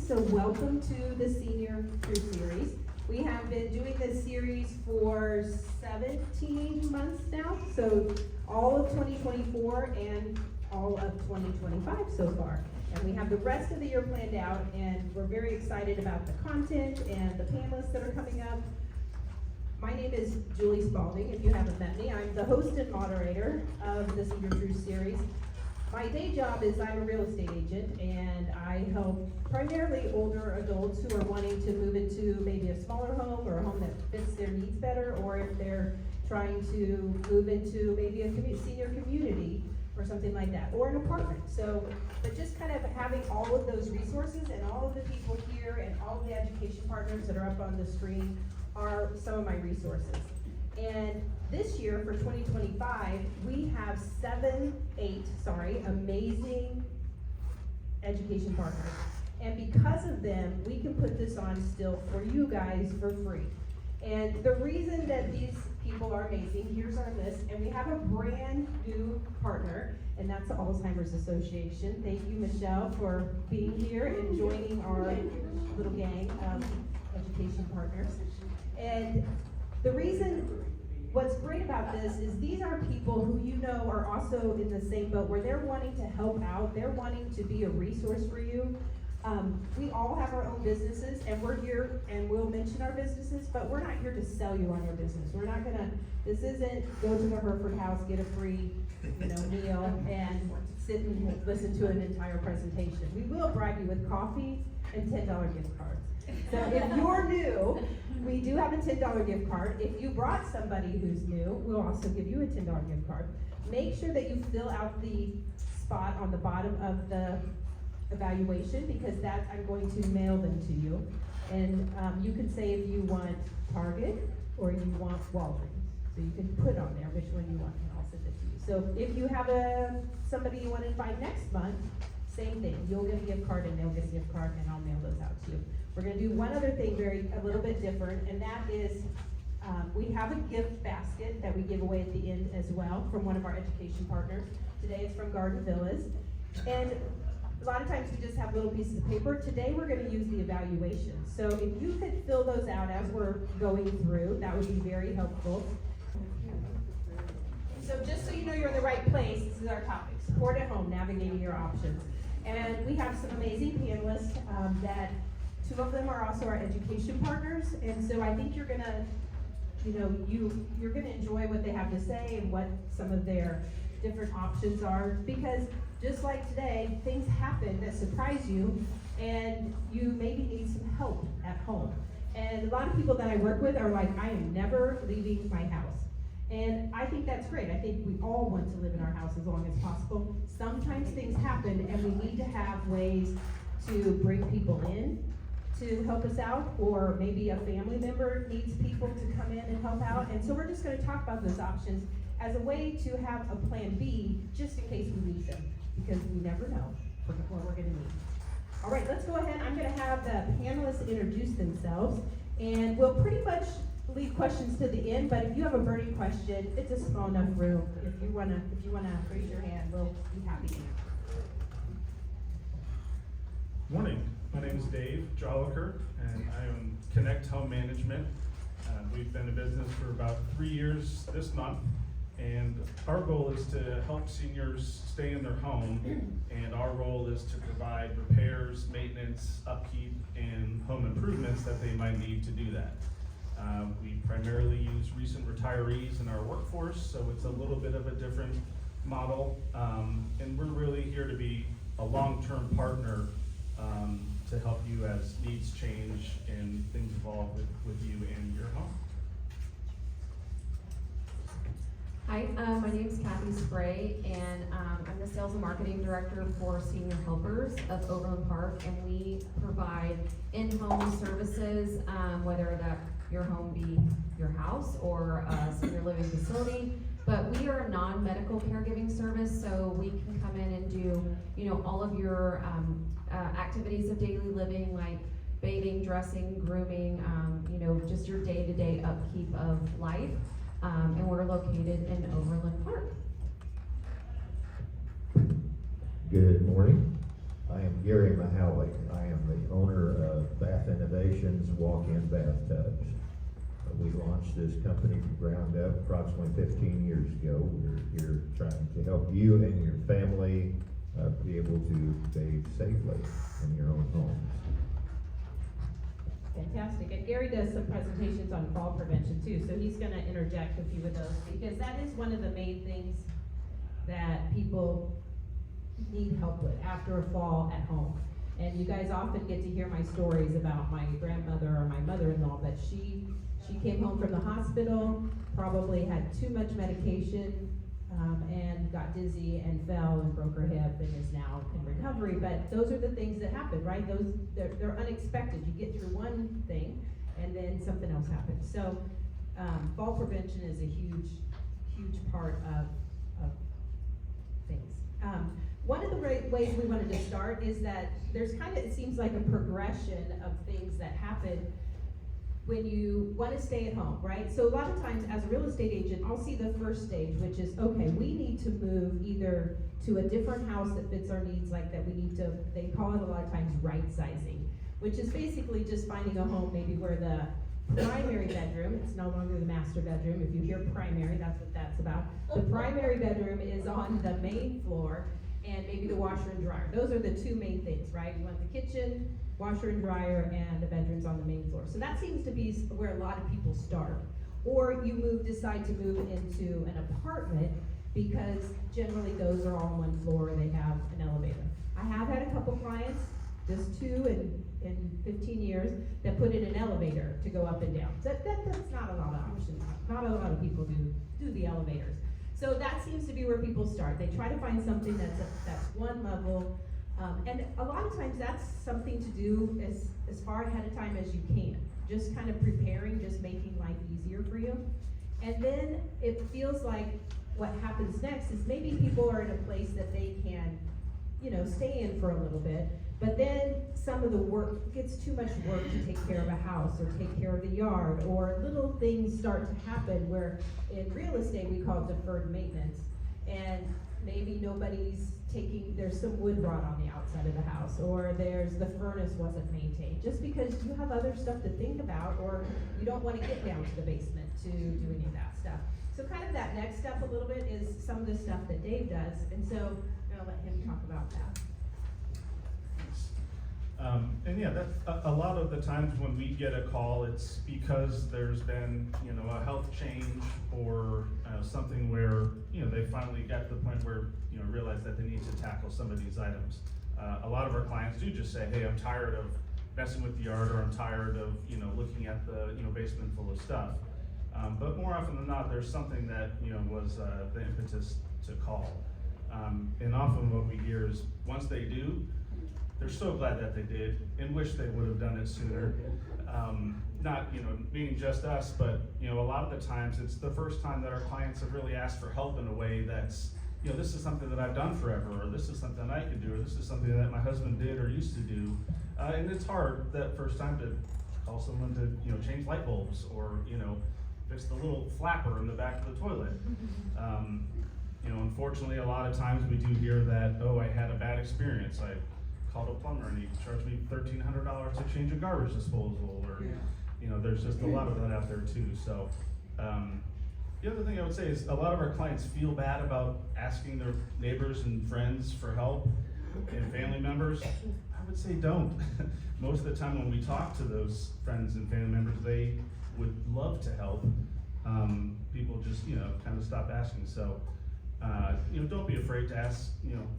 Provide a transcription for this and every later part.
So welcome to the Senior Cruise Series. We have been doing this series for 17 months now, so all of 2024 and all of 2025 so far. And we have the rest of the year planned out, and we're very excited about the content and the panelists that are coming up. My name is Julie Spaulding, if you haven't met me. I'm the host and moderator of the Senior Cruise Series. My day job is I'm a real estate agent, and I help primarily older adults who are wanting to move into maybe a smaller home or a home that fits their needs better, or if they're trying to move into maybe a senior community or something like that, or an apartment. So, but just kind of having all of those resources and all of the people here and all of the education partners that are up on the screen are some of my resources. And this year, for 2025, we have eight amazing education partners. And because of them, we can put this on still for you guys for free. And the reason that these people are amazing, here's our list, and we have a brand new partner, and that's the Alzheimer's Association. Thank you, Michelle, for being here and joining our little gang of education partners. And the reason, what's great about this is these are people who you know are also in the same boat where they're wanting to help out, they're wanting to be a resource for you. We all have our own businesses, and we're here and we'll mention our businesses, but we're not here to sell you on your business. We're not gonna, this isn't go to the Hereford House, get a free meal, and sit and listen to an entire presentation. We will bribe you with coffee and $10 gift cards. So if you're new, we do have a $10 gift card. If you brought somebody who's new, we'll also give you a $10 gift card. Make sure that you fill out the spot on the bottom of the evaluation, because that I'm going to mail them to you. And you can say if you want Target or you want Walgreens. So you can put on there which one you want, and I'll send it to you. So if you have somebody you want to invite next month, same thing. You'll get a gift card and they'll get a gift card, and I'll mail those out to you. We're going to do one other thing a little bit different, and that is we have a gift basket that we give away at the end as well from one of our education partners. Today it's from Garden Villas. And a lot of times we just have little pieces of paper. Today we're going to use the evaluation. So if you could fill those out as we're going through, that would be very helpful. So just so you know you're in the right place, this is our topic: support at home, navigating your options. And we have some amazing panelists that two of them are also our education partners. And so I think you're gonna, you're gonna enjoy what they have to say and what some of their different options are, because just like today, things happen that surprise you, and you maybe need some help at home. And a lot of people that I work with are like, I am never leaving my house. And I think that's great. I think we all want to live in our house as long as possible. Sometimes things happen, and we need to have ways to bring people in to help us out, or maybe a family member needs people to come in and help out. And so we're just going to talk about those options as a way to have a plan B, just in case we need them, because we never know what we're going to need. All right, let's go ahead. I'm going to have the panelists introduce themselves, and we'll pretty much leave questions to the end. But if you have a burning question, it's a small enough room. If you wanna raise your hand, we'll be happy to answer. Morning. My name is Dave Jolliker, and I own Connect Home Management. We've been in business for about 3 years this month, and our goal is to help seniors stay in their home, and our role is to provide repairs, maintenance, upkeep, and home improvements that they might need to do that. We primarily use recent retirees in our workforce, so it's a little bit of a different model, and we're really here to be a long-term partner to help you as needs change and things evolve with you and your home. Hi, my name is Kathy Spray, and I'm the Sales and Marketing Director for Senior Helpers of Overland Park, and we provide in-home services, whether that your home be your house or a senior living facility. But we are a non-medical caregiving service, so we can come in and do, all of your activities of daily living, like bathing, dressing, grooming, just your day-to-day upkeep of life. And we're located in Overland Park. Good morning. I am Gary Mahalik. I am the owner of Bath Innovations Walk-In Bathtubs. We launched this company from ground up approximately 15 years ago. We're here trying to help you and your family be able to bathe safely in your own homes. Fantastic, and Gary does some presentations on fall prevention too, so he's gonna interject a few of those, because that is one of the main things that people need help with after a fall at home. And you guys often get to hear my stories about my grandmother or my mother-in-law, but she came home from the hospital, probably had too much medication, and got dizzy and fell and broke her hip and is now in recovery. But those are the things that happen, right? They're unexpected. You get through one thing and then something else happens. So fall prevention is a huge part of things. One of the ways we wanted to start is that there's kind of, it seems like a progression of things that happen when you want to stay at home, right? So a lot of times as a real estate agent, I'll see the first stage, which is, okay, we need to move either to a different house that fits our needs, like that we need to, they call it a lot of times right sizing, which is basically just finding a home maybe where the primary bedroom, it's no longer the master bedroom. If you hear primary, that's what that's about. The primary bedroom is on the main floor, and maybe the washer and dryer. Those are the two main things, right? You want the kitchen, washer and dryer, and the bedrooms on the main floor. So that seems to be where a lot of people start. Or you decide to move into an apartment, because generally those are all on one floor and they have an elevator. I have had a couple clients, just two in 15 years, that put in an elevator to go up and down. That's not a lot of options. Not a lot of people do the elevators. So that seems to be where people start. They try to find something that's one level, and a lot of times that's something to do as far ahead of time as you can. Just kind of preparing, just making life easier for you. And then it feels like what happens next is maybe people are in a place that they can, stay in for a little bit, but then some of the work gets too much work to take care of a house or take care of the yard, or little things start to happen where in real estate we call it deferred maintenance, and maybe there's some wood rot on the outside of the house, or the furnace wasn't maintained, just because you have other stuff to think about, or you don't want to get down to the basement to do any of that stuff. So kind of that next step a little bit is some of the stuff that Dave does, and so I'm gonna let him talk about that. And yeah, that's a lot of the times when we get a call, it's because there's been, a health change or something where, they finally got to the point where, realize that they need to tackle some of these items. A lot of our clients do just say, hey, I'm tired of messing with the yard, or I'm tired of, looking at the, basement full of stuff. But more often than not, there's something that, was the impetus to call. And often what we hear is once they do, they're so glad that they did and wish they would have done it sooner. Not, meaning just us, but, a lot of the times it's the first time that our clients have really asked for help in a way that's, this is something that I've done forever, or this is something I can do, or this is something that my husband did or used to do. And it's hard that first time to call someone to, change light bulbs, or, fix the little flapper in the back of the toilet. Unfortunately, a lot of times we do hear that, oh, I had a bad experience. I called a plumber and he charged me $1,300 to change a garbage disposal, or, there's just a lot of that out there too. So, the other thing I would say is a lot of our clients feel bad about asking their neighbors and friends for help, and family members. I would say don't. Most of the time when we talk to those friends and family members, they would love to help. People just, kind of stop asking. So, don't be afraid to ask,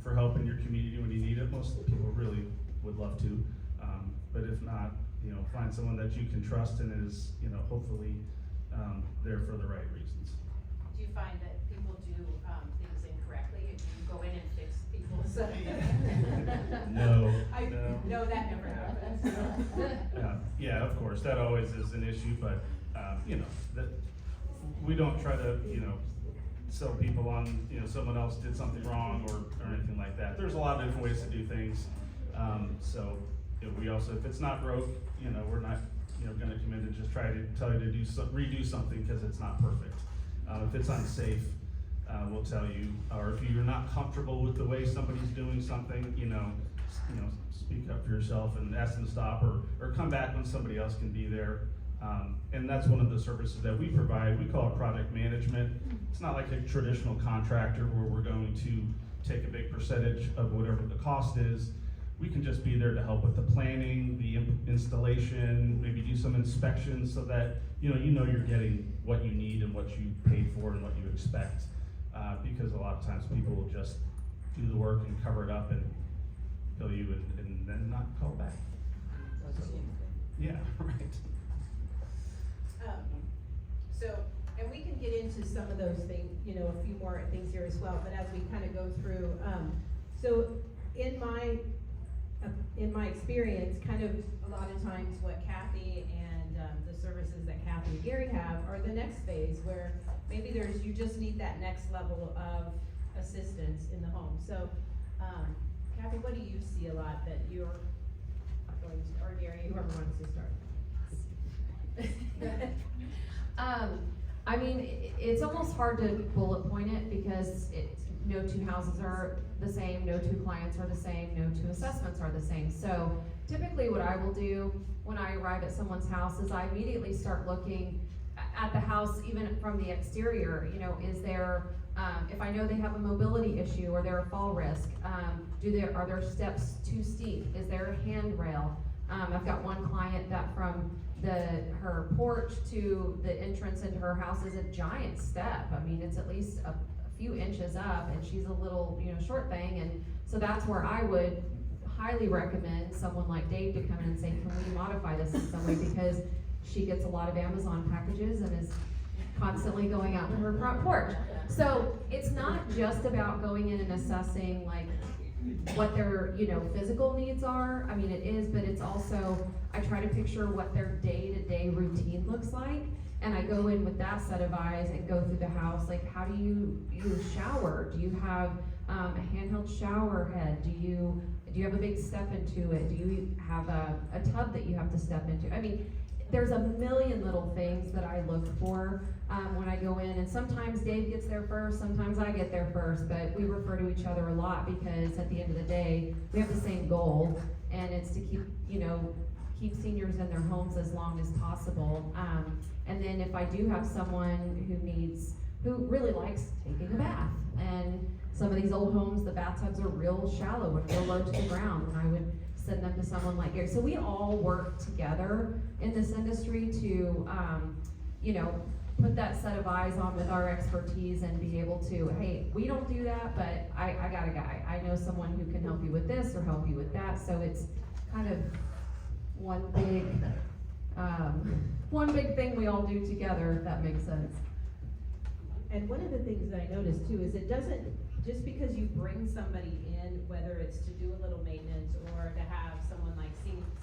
for help in your community when you need it. Most people really would love to. But if not, find someone that you can trust and is, hopefully there for the right reasons. Do you find that people do things incorrectly and you go in and fix people's? No. No, that never happens. Yeah, of course, that always is an issue, but, that we don't try to, sell people on, someone else did something wrong or anything like that. There's a lot of different ways to do things. So, we also, if it's not broke, we're not, gonna come in and just try to tell you to redo something because it's not perfect. If it's unsafe, we'll tell you, or if you're not comfortable with the way somebody's doing something, speak up for yourself and ask them to stop or come back when somebody else can be there. And that's one of the services that we provide. We call it project management. It's not like a traditional contractor where we're going to take a big percentage of whatever the cost is. We can just be there to help with the planning, the installation, maybe do some inspections so that you know you're getting what you need and what you paid for and what you expect. Because a lot of times people will just do the work and cover it up and bill you and then not call back. So, yeah, right. And we can get into some of those things, a few more things here as well, but as we kind of go through, so in my experience, kind of a lot of times what Kathy and the services that Kathy and Gary have are the next phase where maybe you just need that next level of assistance in the home. So, Kathy, what do you see a lot that you're going to, or Gary, whoever wants to start? I mean, it's almost hard to bullet point it because no two houses are the same, no two clients are the same, no two assessments are the same. So typically what I will do when I arrive at someone's house is I immediately start looking at the house, even from the exterior. Is there, if I know they have a mobility issue or they're a fall risk, are their steps too steep? Is there a handrail? I've got one client that from her porch to the entrance into her house is a giant step. I mean, it's at least a few inches up, and she's a little, short thing, and so that's where I would highly recommend someone like Dave to come in and say, can we modify this in some way, because she gets a lot of Amazon packages and is constantly going out to her front porch. So it's not just about going in and assessing like what their physical needs are. I mean, it is, but it's also, I try to picture what their day-to-day routine looks like, and I go in with that set of eyes and go through the house. Like, how do you shower? Do you have a handheld shower head? Do you have a big step into it? Do you have a tub that you have to step into? I mean, there's a million little things that I look for when I go in, and sometimes Dave gets there first, sometimes I get there first, but we refer to each other a lot because at the end of the day, we have the same goal, and it's to keep seniors in their homes as long as possible. And then if I do have someone who really likes taking a bath, and some of these old homes, the bathtubs are real shallow and real low to the ground, and I would send them to someone like Gary. So we all work together in this industry to, put that set of eyes on with our expertise and be able to, hey, we don't do that, but I got a guy. I know someone who can help you with this or help you with that. So it's kind of one big thing we all do together, if that makes sense. And one of the things that I noticed too is it doesn't, just because you bring somebody in, whether it's to do a little maintenance or to have someone like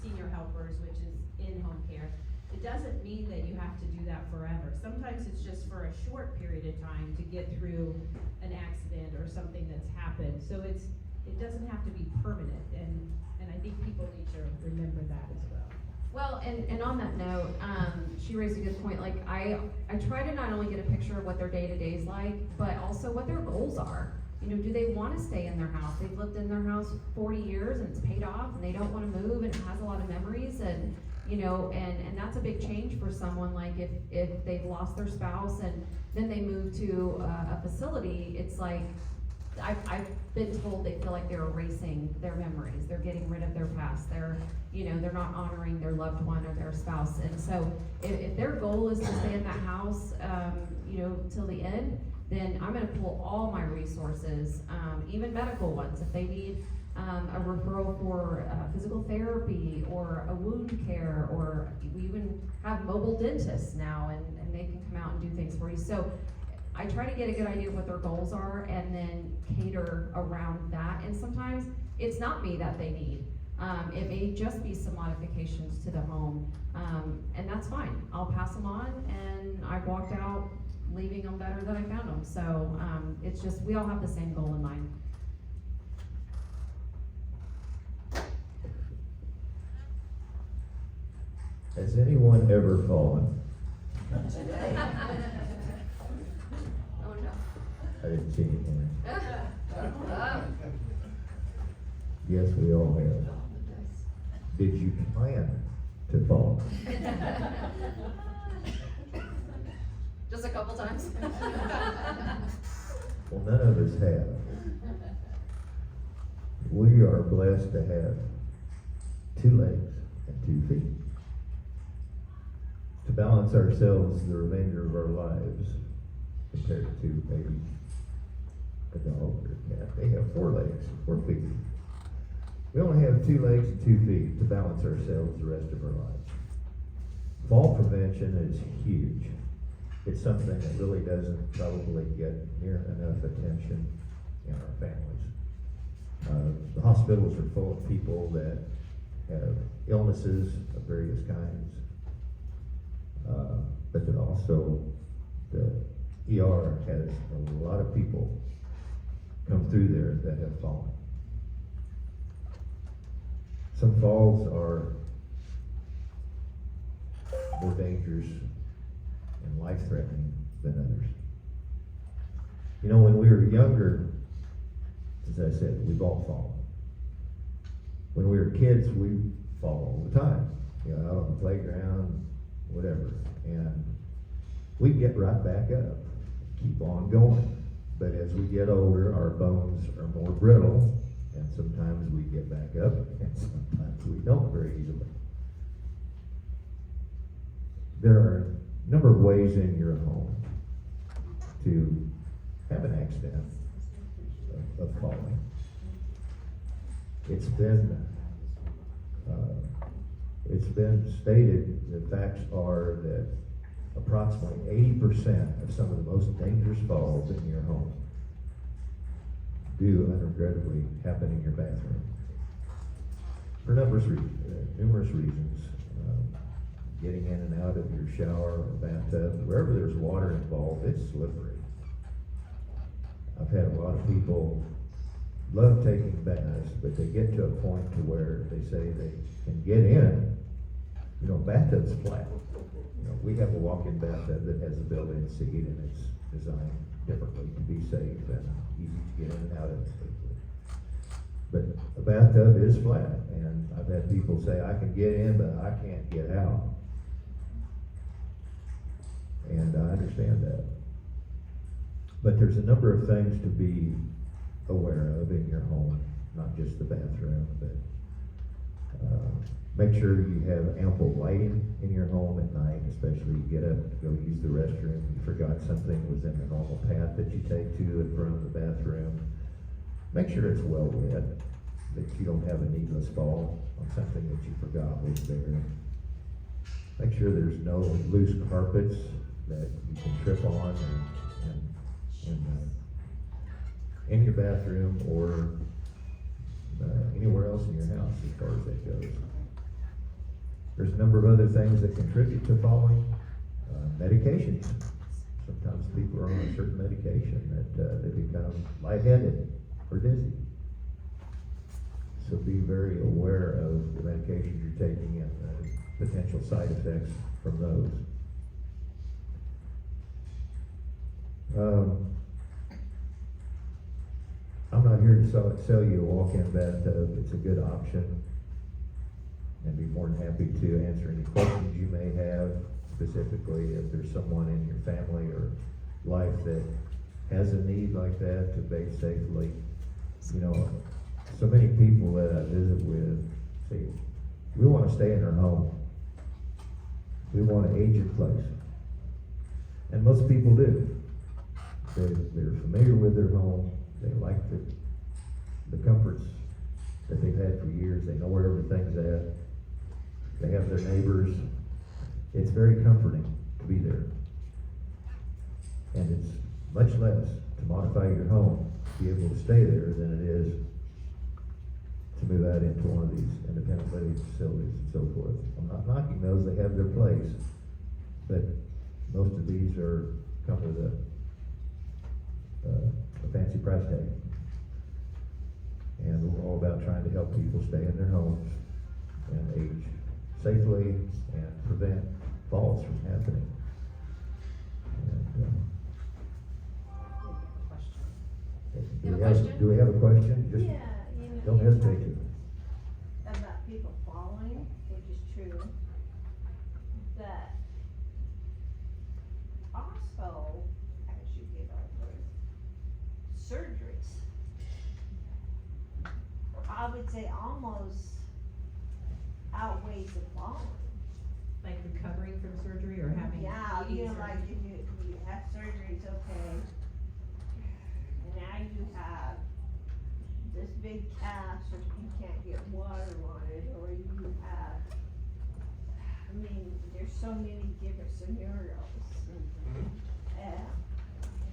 senior helpers, which is in-home care, it doesn't mean that you have to do that forever. Sometimes it's just for a short period of time to get through an accident or something that's happened. So it doesn't have to be permanent, and I think people need to remember that as well. Well, and on that note, she raised a good point. Like, I try to not only get a picture of what their day-to-day is like, but also what their goals are. Do they want to stay in their house? They've lived in their house 40 years and it's paid off, and they don't want to move, and it has a lot of memories, and and that's a big change for someone. Like, if they've lost their spouse and then they move to a facility, it's like, I've been told they feel like they're erasing their memories. They're getting rid of their past. They're not honoring their loved one or their spouse. And so if their goal is to stay in that house, till the end, then I'm gonna pull all my resources, even medical ones. If they need a referral for physical therapy or a wound care, or we even have mobile dentists now, and they can come out and do things for you. So I try to get a good idea of what their goals are and then cater around that. And sometimes it's not me that they need. It may just be some modifications to the home, and that's fine. I'll pass them on, and I've walked out leaving them better than I found them. So it's just, we all have the same goal in mind. Has anyone ever fallen? Oh no. I didn't see any hands. Yes, we all have. Did you plan to fall? Just a couple times. Well, none of us have. We are blessed to have 2 legs and 2 feet. To balance ourselves the remainder of our lives, compared to maybe a dog or a cat, they have 4 legs, 4 feet. We only have 2 legs and 2 feet to balance ourselves the rest of our lives. Fall prevention is huge. It's something that really doesn't probably get near enough attention in our families. The hospitals are full of people that have illnesses of various kinds. But then also, the ER has a lot of people come through there that have fallen. Some falls are more dangerous and life-threatening than others. You know, when we were younger, as I said, we've all fallen. When we were kids, we fall all the time. You know, out on the playground, whatever. And we get right back up, keep on going. But as we get older, our bones are more brittle, and sometimes we get back up, and sometimes we don't very easily. There are a number of ways in your home to have an accident of falling. It's been stated, the facts are that approximately 80% of some of the most dangerous falls in your home do unregrettably happen in your bathroom. For numerous reasons. Getting in and out of your shower or bathtub, wherever there's water involved, it's slippery. I've had a lot of people love taking baths, but they get to a point to where they say they can get in. You know, bathtub's flat. You know, we have a walk-in bathtub that has a built-in seat, and it's designed differently to be safe and easy to get in and out of safely. But a bathtub is flat, and I've had people say, I can get in, but I can't get out. And I understand that. But there's a number of things to be aware of in your home, not just the bathroom, but make sure you have ample lighting in your home at night, especially you get up to go use the restroom, you forgot something was in the normal path that you take to and from the bathroom. Make sure it's well lit, that you don't have a needless fall on something that you forgot was there. Make sure there's no loose carpets that you can trip on in your bathroom or anywhere else in your house as far as that goes. There's a number of other things that contribute to falling. Medications. Sometimes people are on a certain medication that they become lightheaded or dizzy. So be very aware of the medications you're taking and the potential side effects from those. I'm not here to sell you a walk-in bathtub. It's a good option. And be more than happy to answer any questions you may have, specifically if there's someone in your family or life that has a need like that to bathe safely. You know, so many people that I visit with say, we want to stay in our home. We want an aged place. And most people do. They're familiar with their home. They like the comforts that they've had for years. They know where everything's at. They have their neighbors. It's very comforting to be there. And it's much less to modify your home to be able to stay there than it is to move out into one of these independent living facilities and so forth. I'm not knocking those, they have their place. But most of these come with a fancy price tag. And we're all about trying to help people stay in their homes and age safely and prevent falls from happening. And, You have a question? do we have a question? Just Yeah, you know, Don't hesitate to. About people falling, which is true, but also, as you get older, surgeries, I would say almost outweighs the falling. Like recovering from surgery or having. Yeah, eating you know, like surgery. if you have surgeries, okay, and now you have this big cast or you can't get water on it, or you have, I mean, there's so many different scenarios.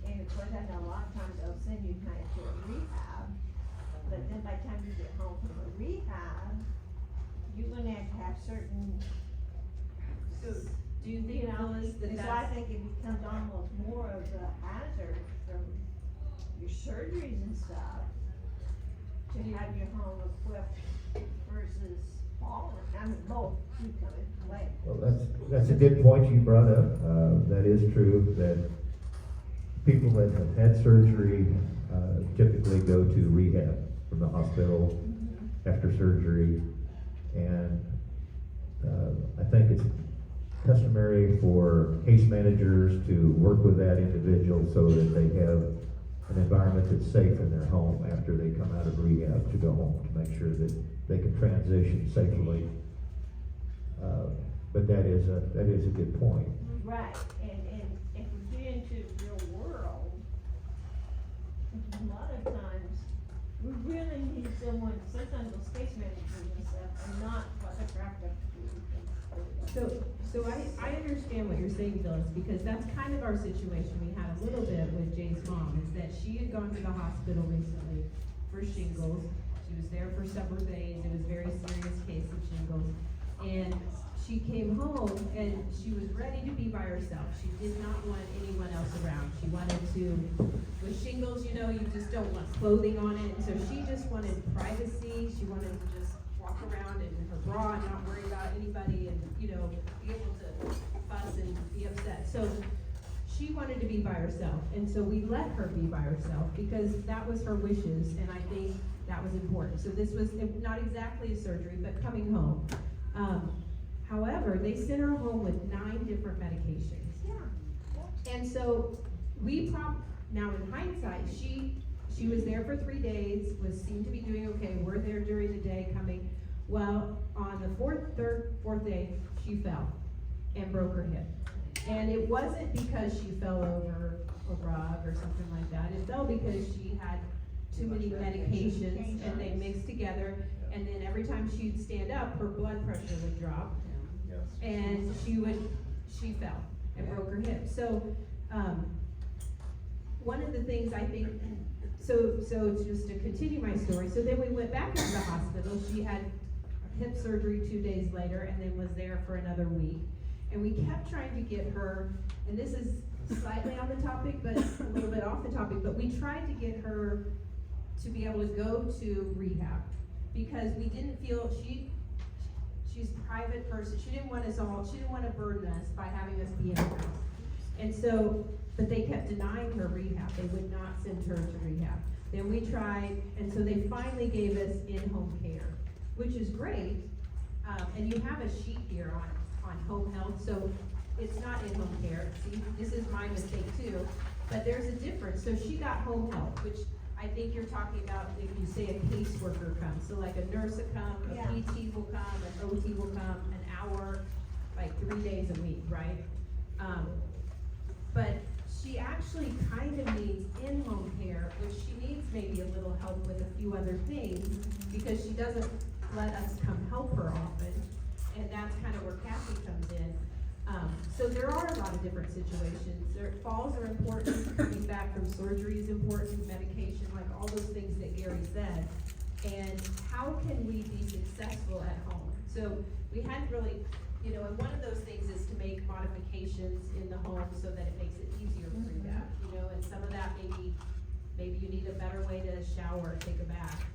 And of course, I know a lot of times they'll send you kind of to a rehab, but then by the time you get home from a rehab, you're gonna have certain, So, do you think, you know, Phyllis, that so I that's, think it becomes almost more of a hazard from your surgeries and stuff to have your home equipped versus falling. I mean, both do come into play. Well, that's a good point you brought up. That is true, that people that have had surgery, typically go to rehab from the hospital after surgery. And, I think it's customary for case managers to work with that individual so that they have an environment that's safe in their home after they come out of rehab to go home, to make sure that they can transition safely. But that is a good point. Right, and if we get into the real world, a lot of times, we really need someone, sometimes those case managers and stuff are not what the practice so I understand what you're saying, Phyllis, because that's kind of our situation we had a little bit with Jay's mom, is that she had gone to the hospital recently for shingles. She was there for several days, it was a very serious case of shingles, and she came home and she was ready to be by herself. She did not want anyone else around. She wanted to, with shingles, you know, you just don't want clothing on it, so she just wanted privacy. She wanted to just walk around in her bra and not worry about anybody and, you know, be able to fuss and be upset. So she wanted to be by herself, and so we let her be by herself because that was her wishes, and I think that was important. So this was not exactly a surgery, but coming home. However, they sent her home with 9 different medications. Yeah. And so now in hindsight, she was there for 3 days, seemed to be doing okay. We're there during the day coming. Well, on the fourth day, she fell and broke her hip. And it wasn't because she fell over a rug or something like that. It fell because she had too many medications and they mixed together. And then every time she'd stand up, her blood pressure would drop. And she fell and broke her hip. So, one of the things I think, so just to continue my story, so then we went back into the hospital. She had hip surgery 2 days later and then was there for another week. And we kept trying to get her, and this is slightly on the topic, but a little bit off the topic, but we tried to get her to be able to go to rehab because we didn't feel, she's a private person. She didn't want to burden us by having us be in her house. And so, but they kept denying her rehab. They would not send her to rehab. Then we tried, and so they finally gave us in-home care, which is great. And you have a sheet here on home health, so it's not in-home care. See, this is my mistake too, but there's a difference. So she got home health, which I think you're talking about if you say a caseworker comes. So like a nurse will come, a Yeah. PT will come, an OT will come, an hour, like 3 days a week, right? But she actually kind of needs in-home care, which she needs maybe a little help with a few other things because she doesn't let us come help her often. And that's kind of where Kathy comes in. So there are a lot of different situations. Falls are important, coming back from surgery is important, medication, like all those things that Gary said. And how can we be successful at home? So we had really, you know, and one of those things is to make modifications in the home so that it makes it easier for you that, you know, and some of that maybe you need a better way to shower, take a bath.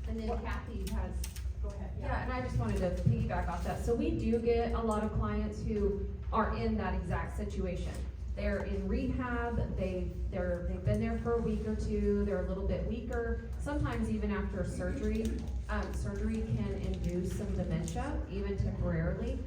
And then Kathy has, go ahead. Yeah, and I just wanted to piggyback off that. So we do get a lot of clients who are in that exact situation. they're in rehab, they've been there for a week or two, they're a little bit weaker. Sometimes even after surgery, surgery can induce some dementia, even temporarily.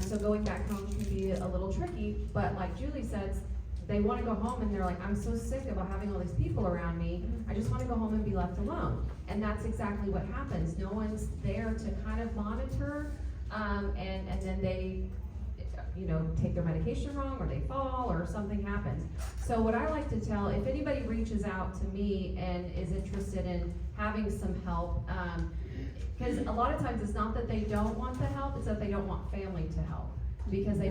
So going back home can be a little tricky, but like Julie says, they wanna go home and they're like, I'm so sick of having all these people around me, I just wanna go home and be left alone. And that's exactly what happens. No one's there to kind of monitor, and then they, take their medication wrong, or they fall, or something happens. So what I like to tell, if anybody reaches out to me and is interested in having some help, because a lot of times it's not that they don't want the help, it's that they don't want family to help. Because they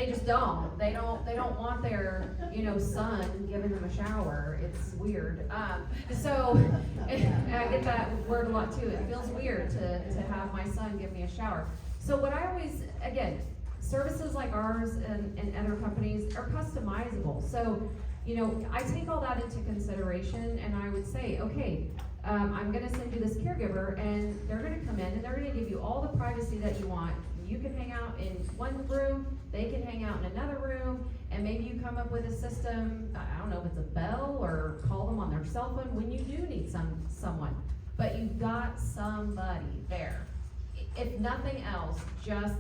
just don't. They don't want their, son giving them a shower. It's weird. So, and I get that word a lot too. It feels weird to have my son give me a shower. So what I always, again, services like ours and other companies are customizable. So, I take all that into consideration, and I would say, okay, I'm gonna send you this caregiver, and they're gonna come in and they're gonna give you all the privacy that you want. You can hang out in one room, they can hang out in another room, and maybe you come up with a system, I don't know if it's a bell, or call them on their cell phone when you do need someone. But you've got somebody there. If nothing else, just,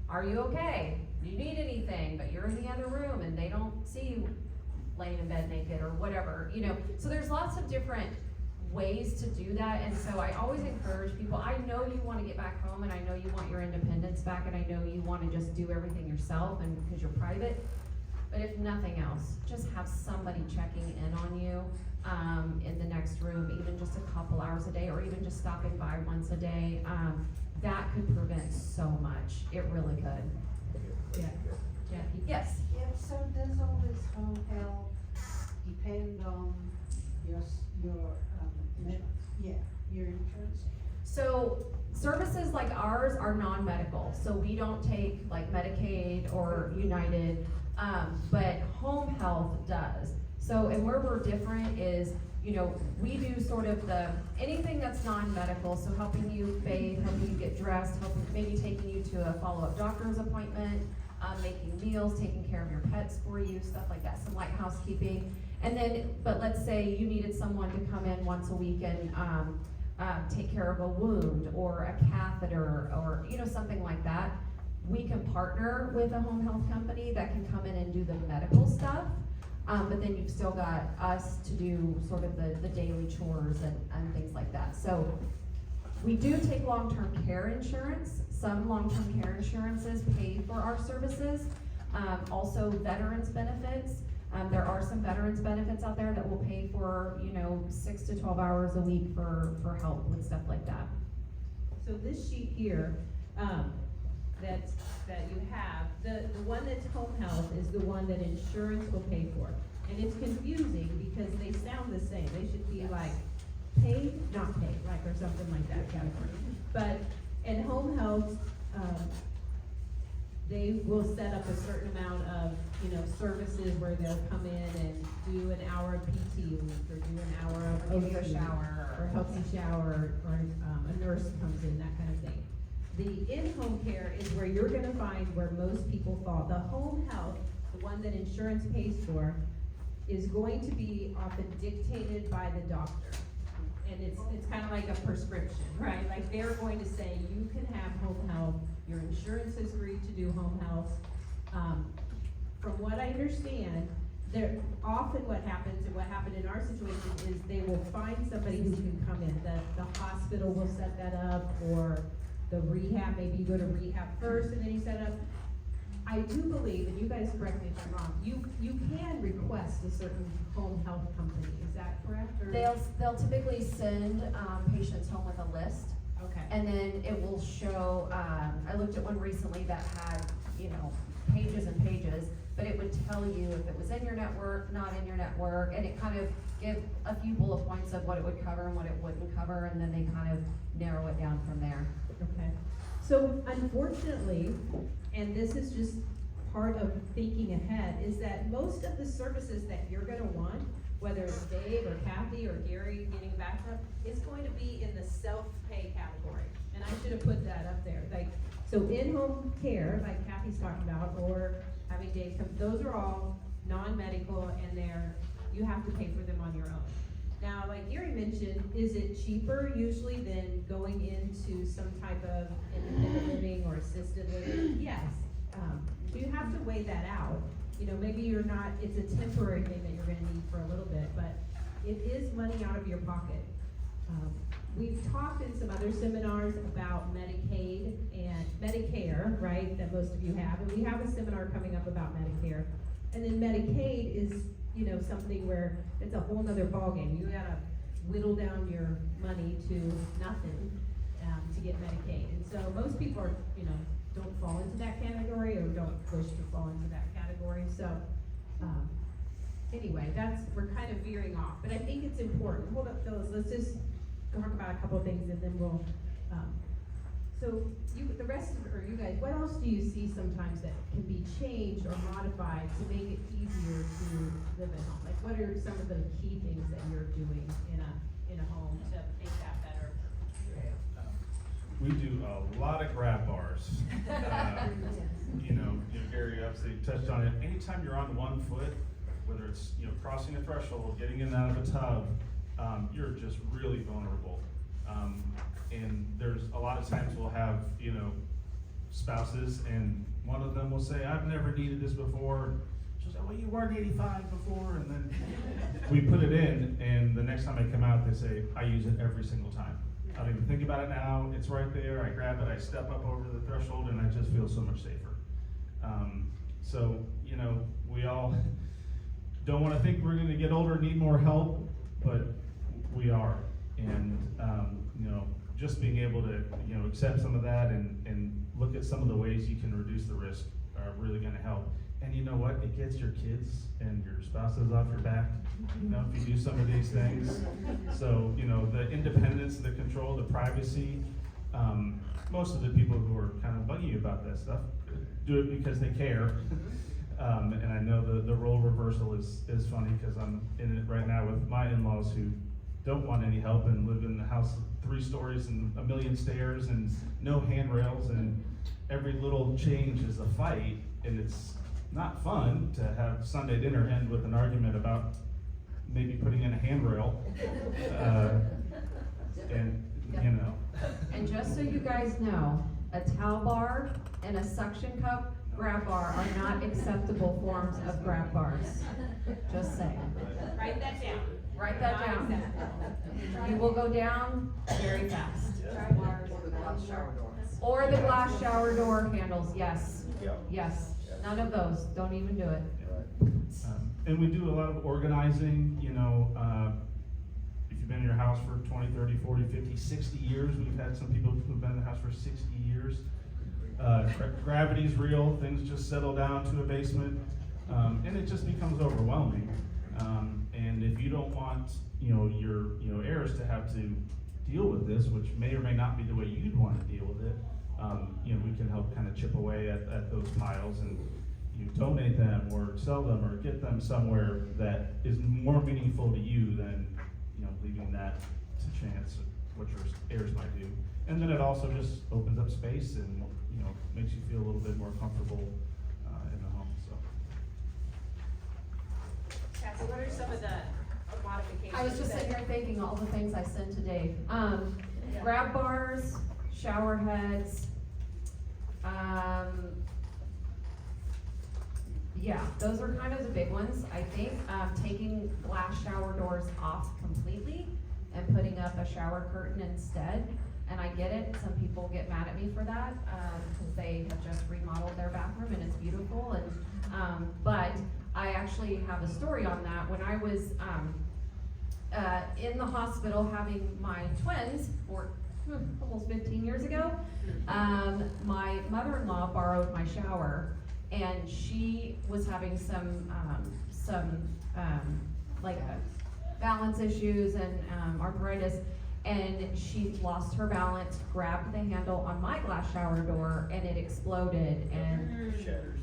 are you okay? Do you need anything? But you're in the other room and they don't see you laying in bed naked or whatever, So there's lots of different ways to do that, and so I always encourage people, I know you want to get back home, and I know you want your independence back, and I know you want to just do everything yourself, and because you're private, but if nothing else, just have somebody checking in on you in the next room, even just a couple hours a day, or even just stopping by once a day. That could prevent so much. It really could. Yeah. Jackie? Yes? Yeah, so does all this home health depend on your insurance? So services like ours are non-medical, so we don't take like Medicaid or United, but home health does. So, and where we're different is, we do sort of anything that's non-medical, so helping you bathe, helping you get dressed, maybe taking you to a follow-up doctor's appointment, making meals, taking care of your pets for you, stuff like that, some light housekeeping. And then, but let's say you needed someone to come in once a week and take care of a wound or a catheter or something like that. We can partner with a home health company that can come in and do the medical stuff, but then you've still got us to do sort of the daily chores and things like that. So we do take long-term care insurance. Some long-term care insurances pay for our services. Also veterans benefits. There are some veterans benefits out there that will pay for, 6 to 12 hours a week for help with stuff like that. So this sheet here, that you have, the one that's home health is the one that insurance will pay for. And it's confusing because they sound the same. They should be like paid, not paid, like, or something like that category. But in home health, they will set up a certain amount of, services where they'll come in and do an hour of PT a week, or do an hour of Give you a OT, shower. or help you shower, or a nurse comes in, that kind of thing. The in-home care is where you're gonna find where most people fall. The home health, the one that insurance pays for, is going to be often dictated by the doctor. And it's kind of like a prescription, right? Like they're going to say, you can have home health, your insurance has agreed to do home health. From what I understand, often what happens, and what happened in our situation, is they will find somebody who can come in. The hospital will set that up, or the rehab, maybe you go to rehab first and then you set it up. I do believe, and you guys correct me if I'm wrong, you can request a certain home health company, is that correct? Or? They'll typically send patients home with a list. Okay. And then it will show, I looked at one recently that had, pages and pages, but it would tell you if it was in your network, not in your network, and it kind of give a few bullet points of what it would cover and what it wouldn't cover, and then they kind of narrow it down from there. Okay. So unfortunately, and this is just part of thinking ahead, is that most of the services that you're gonna want, whether it's Dave or Kathy or Gary getting back up, is going to be in the self-pay category. And I should have put that up there. Like, so in-home care, like Kathy's talking about, or having days come, those are all non-medical and you have to pay for them on your own. Now, like Gary mentioned, is it cheaper usually than going into some type of independent living or assisted living? Yes. You have to weigh that out. You know, maybe it's a temporary thing that you're gonna need for a little bit, but it is money out of your pocket. We've talked in some other seminars about Medicaid and Medicare, right, that most of you have, and we have a seminar coming up about Medicare. And then Medicaid is, you know, something where it's a whole nother ballgame. You gotta whittle down your money to nothing, to get Medicaid. And so most people are, you know, don't fall into that category or don't wish to fall into that category. So, anyway, we're kind of veering off, but I think it's important. Hold up, Phyllis, let's just talk about a couple of things and then we'll, so the rest of, or you guys, what else do you see sometimes that can be changed or modified to make it easier to live at home? Like, what are some of the key things that you're doing in a home? To make that better. We do a lot of grab bars. You know, Gary obviously touched on it. Anytime you're on one foot, whether it's, you know, crossing a threshold, getting in and out of a tub, you're just really vulnerable. And there's a lot of times we'll have, you know, spouses and one of them will say, I've never needed this before. She'll say, well, you weren't 85 before. And then we put it in and the next time I come out, they say, I use it every single time. I don't even think about it now. It's right there. I grab it, I step up over the threshold and I just feel so much safer. So, you know, we all don't want to think we're going to get older and need more help, but we are. And, you know, just being able to, you know, accept some of that and look at some of the ways you can reduce the risk are really going to help. And you know what? It gets your kids and your spouses off your back, you know, if you do some of these things. So, you know, the independence, the control, the privacy, most of the people who are kind of buggy about that stuff do it because they care. And I know the role reversal is funny because I'm in it right now with my in-laws who don't want any help and live in a house 3 stories and 1 million stairs and no handrails, and every little change is a fight, and it's not fun to have Sunday dinner end with an argument about maybe putting in a handrail, and you know. And just so you guys know, a towel bar and a suction cup grab bar are not acceptable forms of grab bars. Just saying. Write that down. Write that Not down. acceptable. You will go down very fast. Or the glass shower door. Or the glass shower door handles, yes. Yes, none of those, don't even do it. And we do a lot of organizing, you know, if you've been in your house for 20, 30, 40, 50, 60 years, we've had some people who've been in the house for 60 years. Gravity's real, things just settle down to a basement, and it just becomes overwhelming. And if you don't want, you know, your heirs to have to deal with this, which may or may not be the way you'd want to deal with it, you know, we can help kind of chip away at those piles and you donate them or sell them or get them somewhere that is more meaningful to you than, you know, leaving that to chance what your heirs might do. And then it also just opens up space and, you know, makes you feel a little bit more comfortable in the home. So. Cassie, what are some of the modifications? I was just sitting here thinking all the things I sent to Dave. Grab bars, shower heads, yeah, those are kind of the big ones, I think. Taking glass shower doors off completely and putting up a shower curtain instead. And I get it, some people get mad at me for that, because they have just remodeled their bathroom and it's beautiful. And but I actually have a story on that. When I was in the hospital having my twins for almost 15 years ago, my mother-in-law borrowed my shower, and she was having some like balance issues and arthritis, and she lost her balance, grabbed the handle on my glass shower door, and it exploded and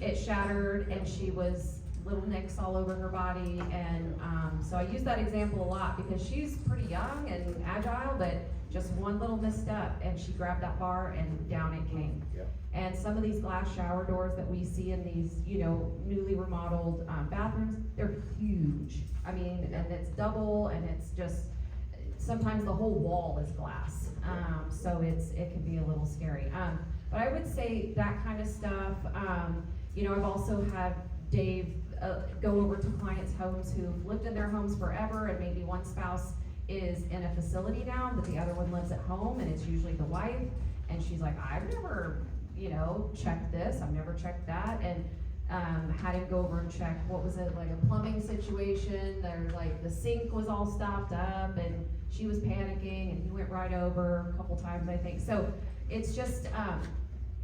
it shattered, and she was little nicks all over her body, and, so I use that example a lot because she's pretty young and agile, but just one little misstep and she grabbed that bar and down it came. Yep. And some of these glass shower doors that we see in these, newly remodeled, bathrooms, they're huge. I mean, and it's double, and it's just, sometimes the whole wall is glass. So it can be a little scary. But I would say that kind of stuff, I've also had Dave, go over to clients' homes who've lived in their homes forever, and maybe one spouse is in a facility now, but the other one lives at home, and it's usually the wife, and she's like, I've never, checked this, I've never checked that, and had him go over and check, what was it, like a plumbing situation, there's like, the sink was all stopped up, and she was panicking, and he went right over a couple times, I think. So it's just,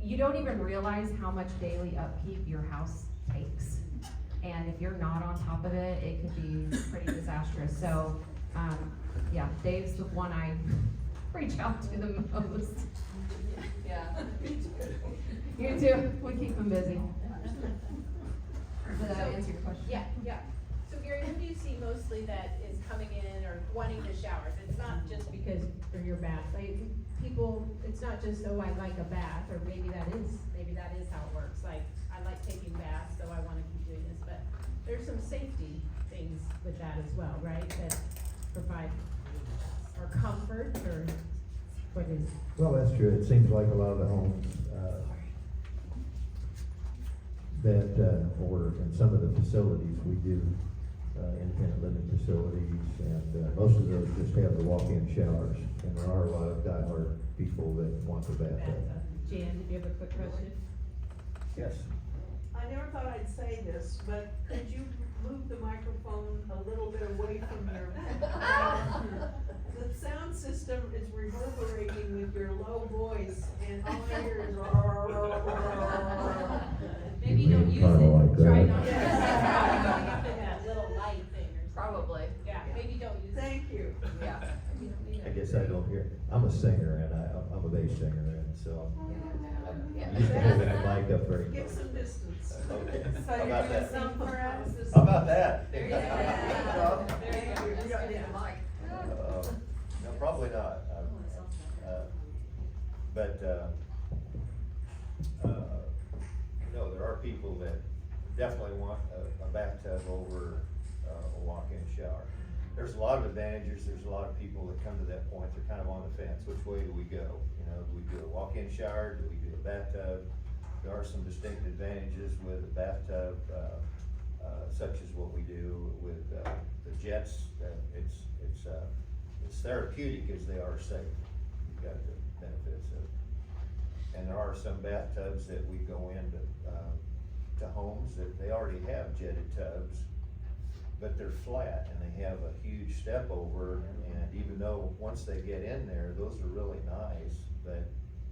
you don't even realize how much daily upkeep your house takes. And if you're not on top of it, it could be pretty disastrous. So, yeah, Dave's the one I reach out to the most. Yeah. You too, we keep him busy. Did that answer your question? Yeah. So Gary, who do you see mostly that is coming in or wanting the showers? It's not just Because for your bath, people, it's not just, oh, I like a bath, or maybe that is how it works, like, I like taking baths, so I wanna keep doing this, but there's some safety things with that as well, right, that provide, or comfort, or what is, Well, that's true. It seems like a lot of the homes, or in some of the facilities, we do, independent living facilities, and, most of those just have the walk-in showers. And there are a lot of diehard people that want the bathtub. Jan, did you have a quick question? Yes. I never thought I'd say this, but could you move the microphone a little bit away from your the sound system is reverberating with your low voice, and all I hear is maybe don't use Kinda like it. Try that. not to use it. Yeah. Going up in that little light thing or something. Probably. Yeah, maybe don't use it. Thank you. Yeah. I guess I don't hear, I'm a singer, and I'm a bass singer, and so Yeah. I'm used to having the mic up very Get close. some distance. Okay. So How you're about doing that? some for us? How about that? There you go. There you go. We don't need a mic. No, probably not. But, no, there are people that definitely want a bathtub over a walk-in shower. There's a lot of advantages, there's a lot of people that come to that point, they're kind of on the fence, which way do we go? Do we do a walk-in shower, do we do a bathtub? There are some distinct advantages with a bathtub, such as what we do with, the jets, it's therapeutic as they are safe. You've got the benefits of, and there are some bathtubs that we go into, to homes that they already have jetted tubs, but they're flat and they have a huge step over, and even though once they get in there, those are really nice, but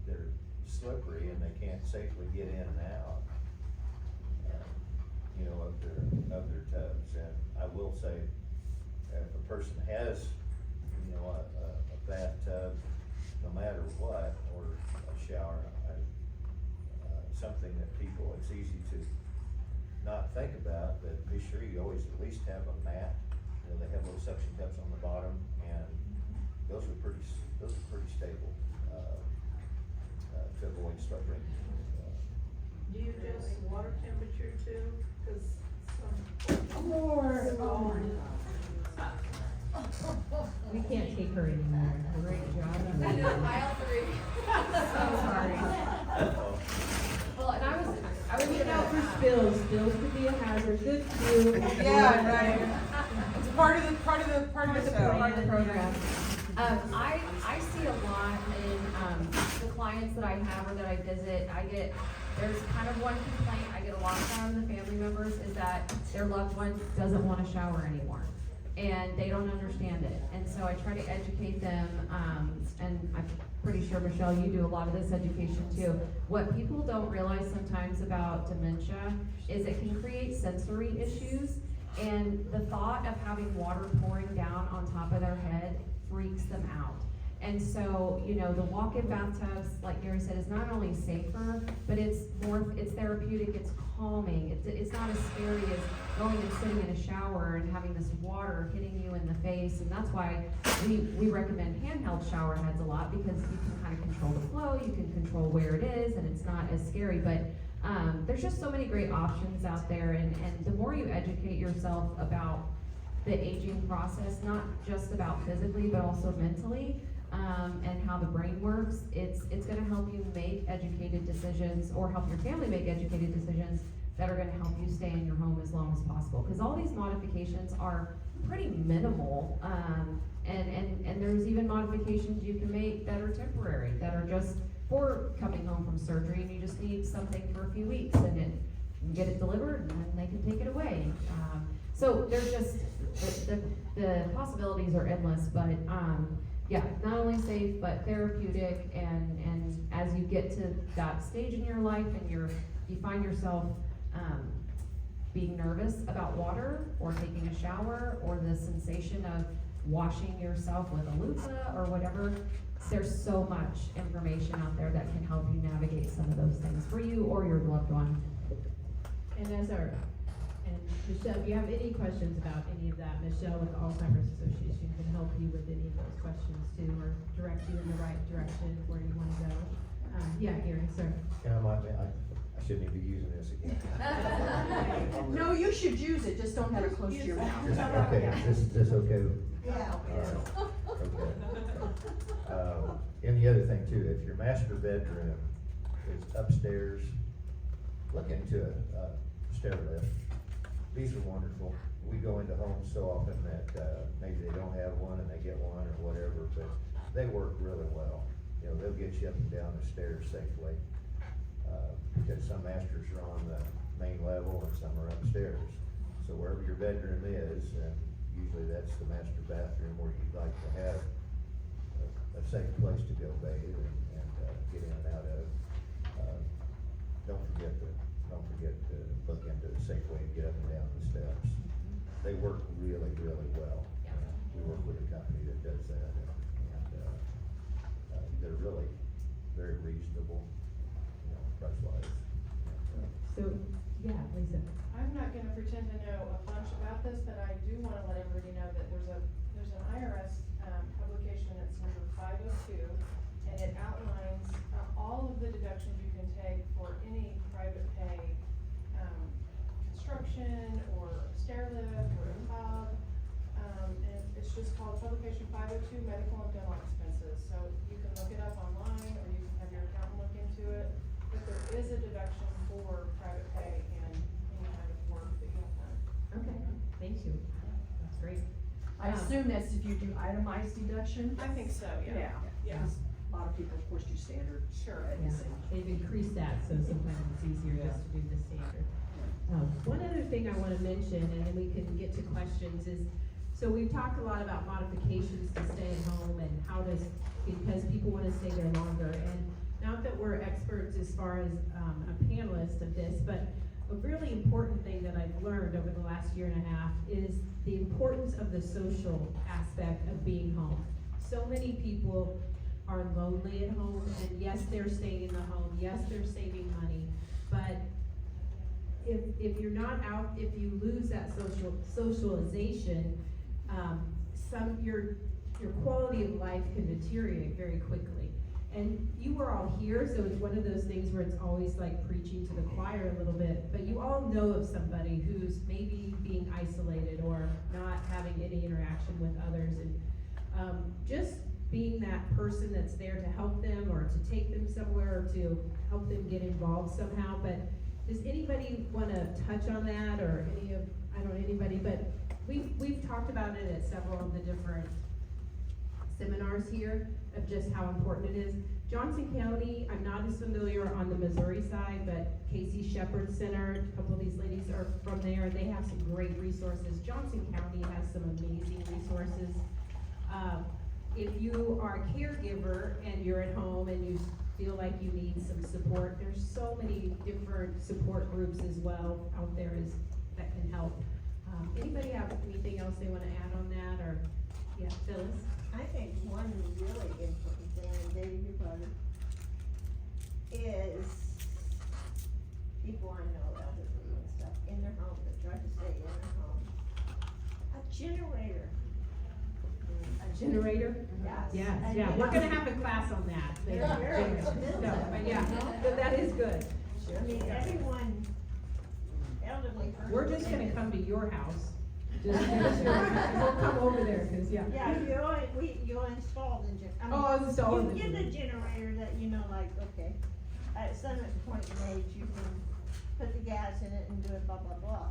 they're slippery and they can't safely get in and out, of their tubs. And I will say, if a person has, a bathtub, no matter what, or a shower, something that people, it's easy to not think about, but be sure you always at least have a mat. They have little suction cups on the bottom, and those are pretty stable, to avoid slippery. Do you adjust water temperature too? 'Cause some. More. Oh we can't take her anymore, great job. I know, mile 3. So sorry. Well, and I was Look out for gonna, spills could be a hazard, good for you. Yeah, right. It's part of the part of the program. I see a lot in, the clients that I have or that I visit, there's kind of one complaint I get a lot from the family members is that their loved one doesn't want to shower anymore. And they don't understand it. And so I try to educate them, and I'm pretty sure, Michelle, you do a lot of this education too. What people don't realize sometimes about dementia is it can create sensory issues, and the thought of having water pouring down on top of their head freaks them out. And so, you know, the walk-in bathtubs, like Gary said, is not only safer, but it's therapeutic, it's calming. It's not as scary as going and sitting in a shower and having this water hitting you in the face. And that's why we recommend handheld shower heads a lot, because you can kind of control the flow, you can control where it is, and it's not as scary. But there's just so many great options out there, and the more you educate yourself about the aging process, not just about physically, but also mentally, and how the brain works, it's gonna help you make educated decisions, or help your family make educated decisions that are gonna help you stay in your home as long as possible. Because all these modifications are pretty minimal, and there's even modifications you can make that are temporary, that are just for coming home from surgery, and you just need something for a few weeks, and you get it delivered, and then they can take it away. So there's just, the possibilities are endless, but yeah, not only safe, but therapeutic, and as you get to that stage in your life and you find yourself being nervous about water, or taking a shower, or the sensation of washing yourself with a loofah or whatever, there's so much information out there that can help you navigate some of those things for you or your loved one. And Michelle, if you have any questions about any of that, Michelle with the Alzheimer's Association can help you with any of those questions too, or direct you in the right direction where you wanna go. Yeah, Gary, sir. Yeah, I shouldn't even be using this again. No, you should use it, just don't have it close to your mouth. Okay, is this okay? Yeah. All right, okay. And the other thing too, if your master bedroom is upstairs, look into a stair lift. These are wonderful. We go into homes so often that maybe they don't have one and they get one or whatever, but they work really well. You know, they'll get you up and down the stairs safely, because some masters are on the main level and some are upstairs. So wherever your bedroom is, and usually that's the master bathroom where you'd like to have a safe place to go bathe and get in and out of. Don't forget to look into the safe way to get up and down the steps. They work really, really well. Yeah. We work with a company that does that, and they're really very reasonable, you know, price-wise. So, yeah, Lisa. I'm not gonna pretend to know a bunch about this, but I do wanna let everybody know that there's an IRS, publication that's number 502, and it outlines, all of the deductions you can take for any private pay, construction, or stair lift, or a tub, and it's just called Publication 502, Medical and Dental Expenses. So you can look it up online, or you can have your accountant look into it, but there is a deduction for private pay and any kind of work that you have done. Okay, thank you. That's great. I assume that's if you do itemized deduction? I think so, yeah. Yeah. Because a lot of people, of course, do standard. Sure. Yeah, they've increased that, so sometimes it's easier just to do the standard. One other thing I wanna mention, and then we can get to questions, is, so we've talked a lot about modifications to stay at home and how does, because people wanna stay there longer, and not that we're experts as far as, a panelist of this, but a really important thing that I've learned over the last year and a half is the importance of the social aspect of being home. So many people are lonely at home, and yes, they're staying in the home, yes, they're saving money, but if you're not out, if you lose that socialization, your quality of life can deteriorate very quickly. And you were all here, so it's one of those things where it's always like preaching to the choir a little bit, but you all know of somebody who's maybe being isolated or not having any interaction with others, and just being that person that's there to help them or to take them somewhere or to help them get involved somehow. But does anybody wanna touch on that, or anybody, but we've talked about it at several of the different seminars here of just how important it is. Johnson County, I'm not as familiar on the Missouri side, but Casey Shepherd Center, a couple of these ladies are from there, and they have some great resources. Johnson County has some amazing resources. If you are a caregiver and you're at home and you feel like you need some support, there's so many different support groups as well out there that can help. Anybody have anything else they wanna add on that, or, Yeah, Phyllis? I think one really important thing, and Dave, you brought it, is people I know elderly and stuff in their home, that try to stay in their home. A generator. A generator? Yes. Yes, And yeah, you we're know- gonna have a class on that. Yeah, very Generators. No, but yeah, but that is good. I mean, everyone, elderly person. We're just gonna come to your house. Just, we'll come over there, cause yeah. Yeah, you'll install the gen. I mean, Oh, I'll install the You get a generator. generator that, you know, like, okay, at some point in age, you can put the gas in it and do it, blah, blah, blah.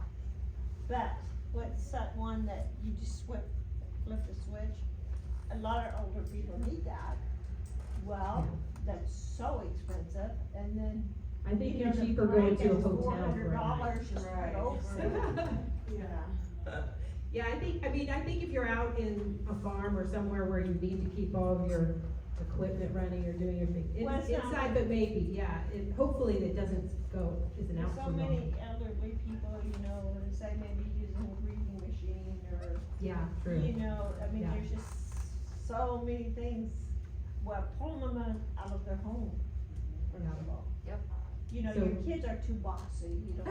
But what's that one that you just flip the switch? A lot of older people need that. Well, that's so expensive, and then. I think you you're know, the cheaper going to a break is hotel for a night. $400 just Right. for over. Yeah. Yeah, I think if you're out in a farm or somewhere where you need to keep all of your equipment running or doing your thing, Well, it's it's not inside, like- but maybe, yeah, hopefully it doesn't isn't out There's too so long. many elderly people, you know, and say maybe using a breathing machine or, Yeah, true. you know, I mean, Yeah. there's just so many things. Well, pulling them out of their home, first of all. Yep. You know, So- your kids are too bossy, you don't.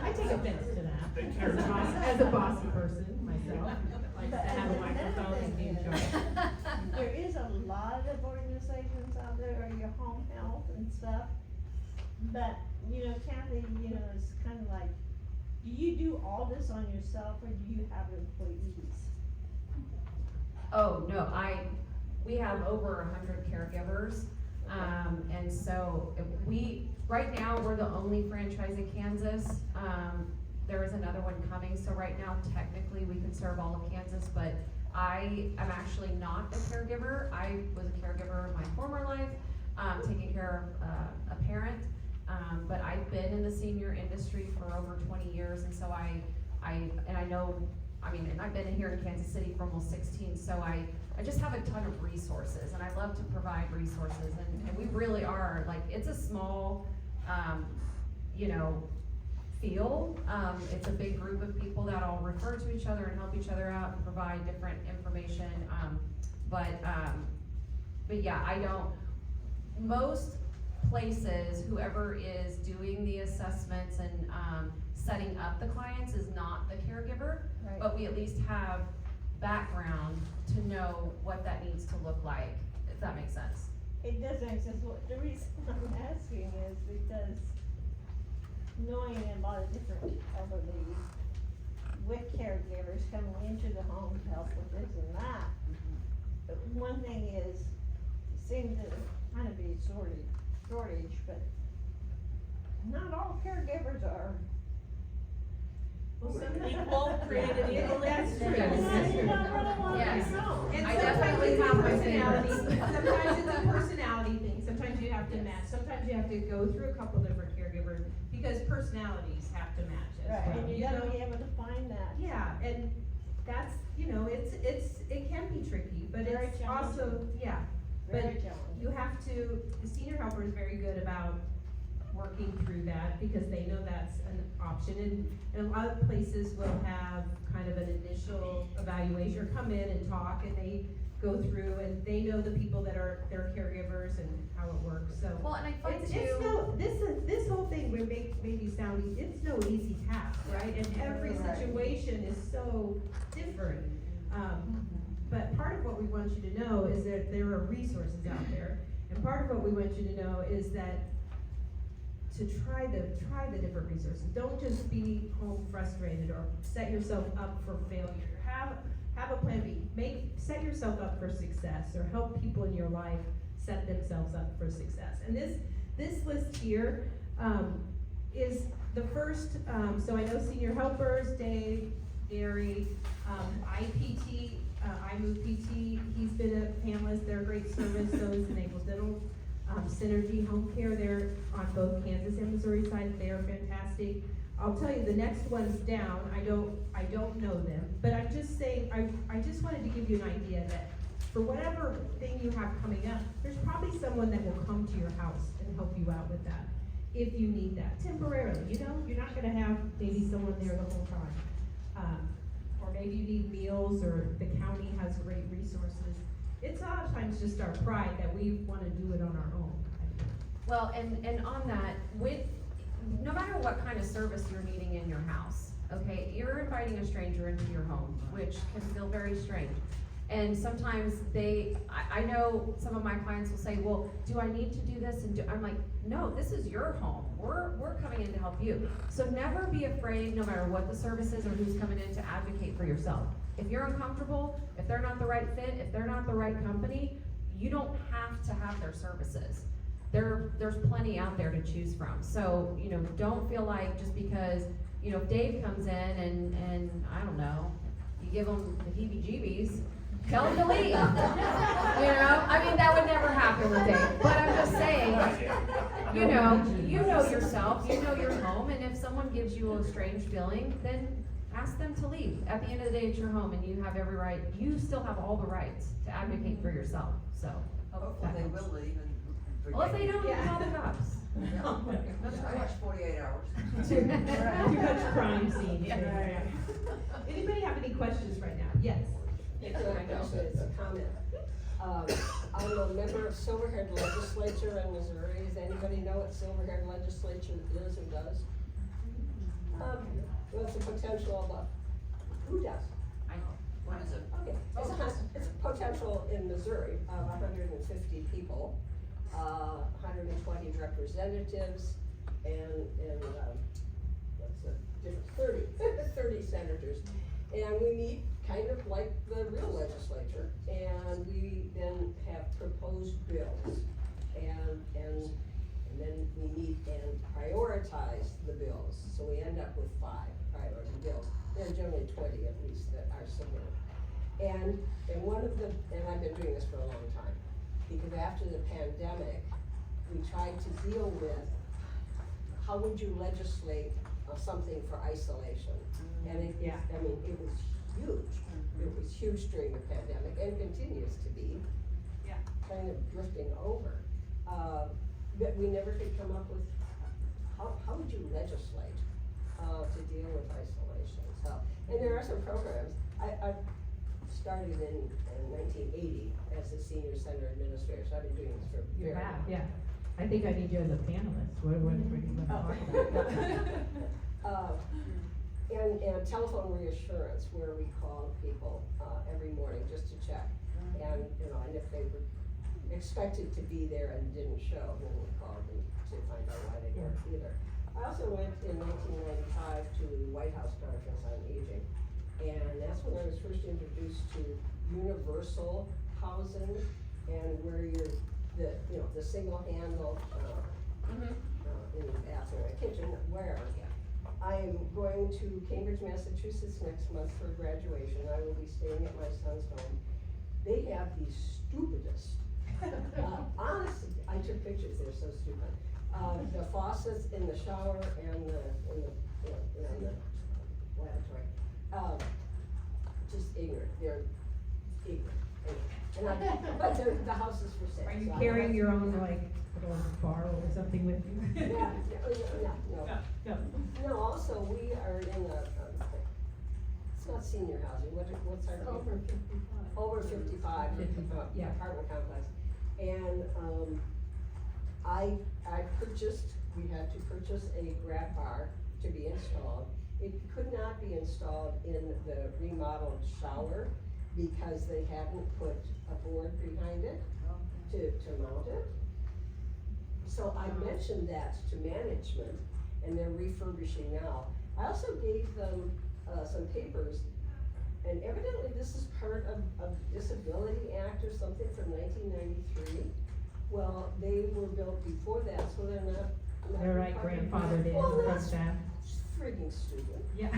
I take offense to that. They As care a too boss, much. as a bossy person myself, like to But have a another microphone and be in thing charge. There is a lot of organizations out there, or your home health and stuff. But, you know, Kathy, you know, it's kind of like, do you do all this on yourself, or do you have employees? Oh, no, we have over 100 caregivers. And so right now, we're the only franchise in Kansas. There is another one coming, so right now, technically, we can serve all of Kansas, but I am actually not a caregiver. I was a caregiver in my former life, taking care of a parent. But I've been in the senior industry for over 20 years, and so and I've been here in Kansas City for almost 16, so I just have a ton of resources, and I love to provide resources, and we really are, like, it's a small, field. It's a big group of people that all refer to each other and help each other out and provide different information, but yeah, most places, whoever is doing the assessments and, setting up the clients is not the caregiver, Right. but we at least have background to know what that needs to look like, if that makes sense. It does make sense. The reason I'm asking is because knowing a lot of different elderly with caregivers coming into the home to help with this and that. But one thing is, it seems to kind of be a shortage, but not all caregivers are. Well, some Equal, created equal. That's true. Yes. You don't really want Yes. to know. And I sometimes definitely it's a have my personality, favorites. sometimes it's a personality thing, sometimes you have to match, sometimes you have to go through a couple different caregivers, because personalities have to match as Right, well. and you gotta be able to find that. Yeah, and that's, it can be tricky, but Very it's also, yeah, but Very challenging. you have to, the senior helper is very good about working through that, because they know that's an option, and a lot of places will have kind of an initial evaluation, or come in and talk, and they go through, and they know the people that are their caregivers and how it works, so. Well, and I find It's too. no, this whole thing will make me sound easy, it's no easy task, right? And every Right. situation is so different. But part of what we want you to know is that there are resources out there. And part of what we want you to know is that to try the different resources. Don't just be home frustrated or set yourself up for failure. Have a plan B. Set yourself up for success, or help people in your life set themselves up for success. And this list here, is the first, so I know senior helpers, Dave, Gary, IPT, iMove PT, he's been a panelist, they're a great service, so is Naples Dental. Synergy Home Care, they're on both Kansas and Missouri side, they are fantastic. I'll tell you, the next one's down, I don't know them, but I'm just saying, I just wanted to give you an idea that for whatever thing you have coming up, there's probably someone that will come to your house and help you out with that, if you need that, temporarily, you're not gonna have maybe someone there the whole time. or maybe you need meals, or the county has great resources. It's a lot of times just our pride that we wanna do it on our own. Well, and on that, no matter what kind of service you're needing in your house, okay, you're inviting a stranger into your home, which can feel very strange. And sometimes I know some of my clients will say, well, do I need to do this? I'm like, no, this is your home. We're coming in to help you. So never be afraid, no matter what the service is or who's coming in, to advocate for yourself. If you're uncomfortable, if they're not the right fit, if they're not the right company, you don't have to have their services. There's plenty out there to choose from. So, don't feel like just because, if Dave comes in and I don't know, you give him the heebie-jeebies, tell him to leave. I mean, that would never happen with Dave. But I'm just saying, you know yourself, you know your home, and if someone gives you a strange feeling, then ask them to leave. At the end of the day, it's your home, and you have every right, you still have all the rights to advocate for yourself, so. Hopefully they will leave and. Well, if they don't, you call the cops. That's right. Watch 48 hours. Too much crime scene. Yeah. Anybody have any questions right now? Yes. It's not a question, it's a comment. I'm a member of Silverhead Legislature in Missouri. Does anybody know what Silverhead Legislature is or does? What's the potential of who does? I know. What is it? Okay, it's a potential in Missouri of 150 people, 120 representatives, and what's the difference, 30 senators. And we meet kind of like the real legislature, and we then have proposed bills, and then we meet and prioritize the bills. So we end up with 5 priority bills. There are generally 20 at least that are submitted. And I've been doing this for a long time, because after the pandemic, we tried to deal with how would you legislate something for isolation. And it was huge. It was huge during the pandemic and continues to be. Yeah. Kind of drifting over. But we never could come up with, how would you legislate to deal with isolation? So, and there are some programs. I started in 1980 as a senior center administrator, so I've been doing this for You very have, long. yeah. I think I need you as a panelist. What do you want to talk about? And telephone reassurance, where we call people every morning just to check. And if they were expected to be there and didn't show, then we called them to find out why they weren't either. I also went in 1995 to the White House Conference on Aging, and that's when I was first introduced to universal housing, and where you're the single handle in the bathroom, or kitchen, wherever. I am going to Cambridge, Massachusetts next month for graduation. I will be staying at my son's home. They have the stupidest, honestly, I took pictures, they're so stupid. The faucets in the shower and in the lavatory. Just ignorant, they're ignorant. But the house is for sale. Are you so carrying your own, little bar or something with you? No. No, also, we are in it's not senior housing, what's our? Over 55. Over 55. 55, yeah. Apartment complex. And, we had to purchase a grab bar to be installed. It could not be installed in the remodeled shower because they hadn't put a board behind it to mount it. So I mentioned that to management, and they're refurbishing now. I also gave them some papers, and evidently this is part of Disability Act or something from 1993. Well, they were built before that, so they're not. They're right grandfathered in from staff. Friggin' stupid. Yeah.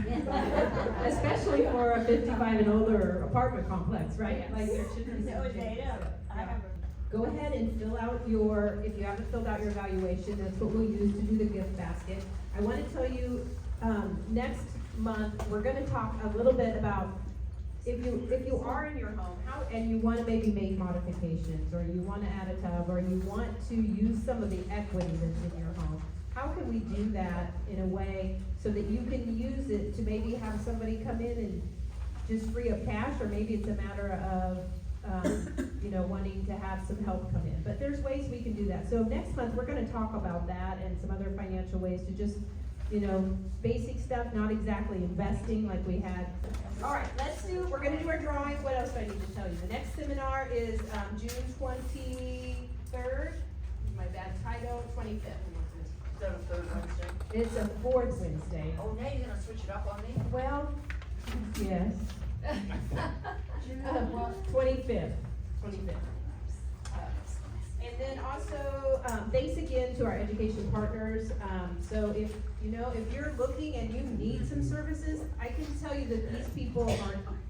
Especially for a 55 and older apartment complex, right? Like there should be some changes. Go ahead and fill out if you haven't filled out your evaluation, that's what we'll use to do the gift basket. I wanna tell you, next month, we're gonna talk a little bit about if you are in your home, and you wanna maybe make modifications, or you wanna add a tub, or you want to use some of the equity that's in your home, how can we do that in a way so that you can use it to maybe have somebody come in and just free up cash, or maybe it's a matter of, you know, wanting to have some help come in. But there's ways we can do that. So next month, we're gonna talk about that and some other financial ways to just, you know, basic stuff, not exactly investing like we had. All right, we're gonna do our drawing. What else do I need to tell you? The next seminar is, June 23rd, my bad title, 25th. Is that a third Wednesday? It's a fourth Wednesday. Oh, now you're gonna switch it up on me? Well, yes. 25th. And then also, thanks again to our education partners. So if, you know, if you're looking and you need some services, I can tell you that these people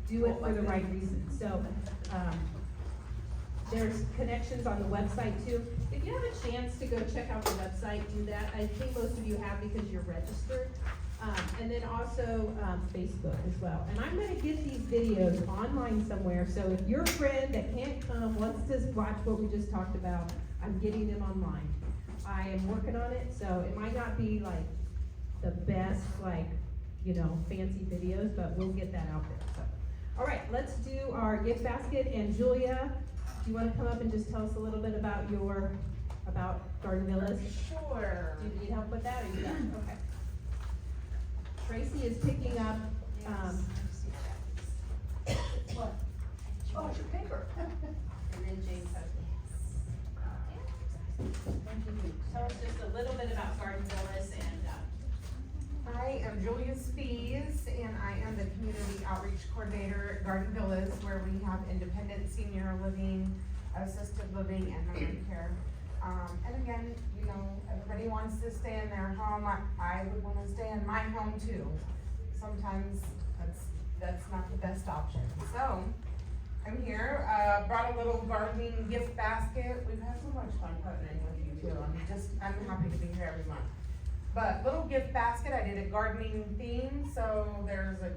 do it for the right reasons. So, there's connections on the website too. If you have a chance to go check out the website, do that. I think most of you have because you're registered. And then also, Facebook as well. And I'm gonna get these videos online somewhere, so if your friend that can't come wants to watch what we just talked about, I'm getting them online. I am working on it, so it might not be like the best, like, you know, fancy videos, but we'll get that out there, so. All right, let's do our gift basket, and Julia, do you wanna come up and just tell us a little bit about about Garden Villas? Sure. Do you need help with that, or you got it? Okay. Tracy is picking up, What? Oh, it's your paper. and then James has it. Tell us just a little bit about Garden Villas and, I am Julie Spaulding, and I am the Community Outreach Coordinator at Garden Villas, where we have independent senior living, assisted living, and memory care. And again, you know, everybody wants to stay in their home. I would wanna stay in my home too. Sometimes that's not the best option. So, I'm here, brought a little gardening gift basket. We've had so much fun putting in with you too. I'm happy to be here every month. But little gift basket, I did a gardening theme, so there's a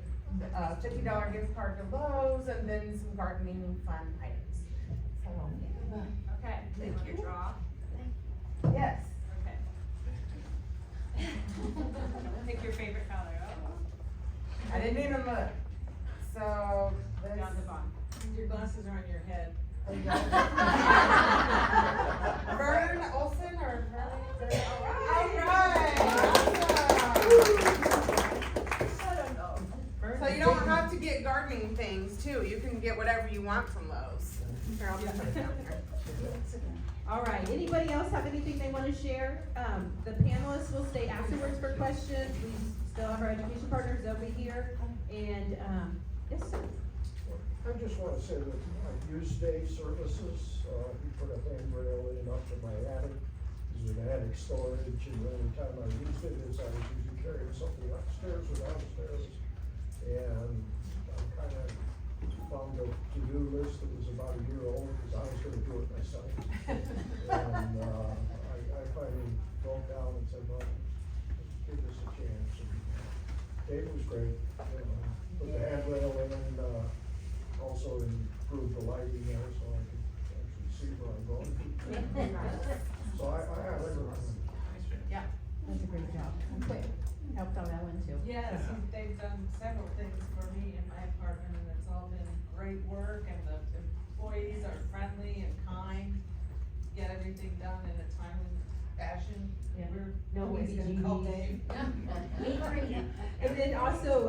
$50 gift card to Lowe's, and then some gardening fun items. So, okay. Thank you. Draw. yes. Okay. Pick your favorite color. Oh. I didn't even look. So, this. Down the bottom. Your glasses are on your head. Vern Olson or Vern? Alright. Awesome. So you don't have to get gardening things too. You can get whatever you want from Lowe's. Here, I'll just put it down there. All right, anybody else have anything they wanna share? The panelists will stay afterwards for questions. We still have our education partners, they'll be here. And, yes, sir. I just wanna say that I use Dave's services, he put a handrail in up in my attic. This is an attic storage, and the only time I used it is I was usually carrying something upstairs or downstairs. And I kinda found a to-do list that was about a year old, cause I was gonna do it myself. And, I finally broke down and said, well, let's give this a chance. And Dave was great, you know, put the handrail in, also improved the lighting there, so I could actually see where I'm going. So I highly recommend it. Yeah, that's a great job. Quick, helped on that one too. Yes, they've done several things for me in my apartment, and it's all been great work, and the employees are friendly and kind, get everything done in a timely fashion. Yeah. We're No always gonna call Dave. And then also,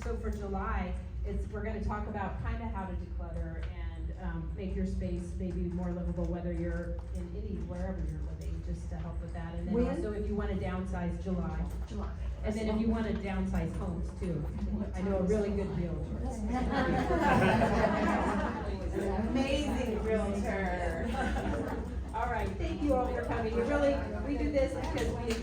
so for July, we're gonna talk about kinda how to declutter and, make your space maybe more livable, whether you're in wherever you're living, just to help with that. And then When? also if you wanna downsize, July. July. And then if you wanna downsize homes too, I know a really good realtor. Amazing realtor. All right, thank you all for coming. We do this because we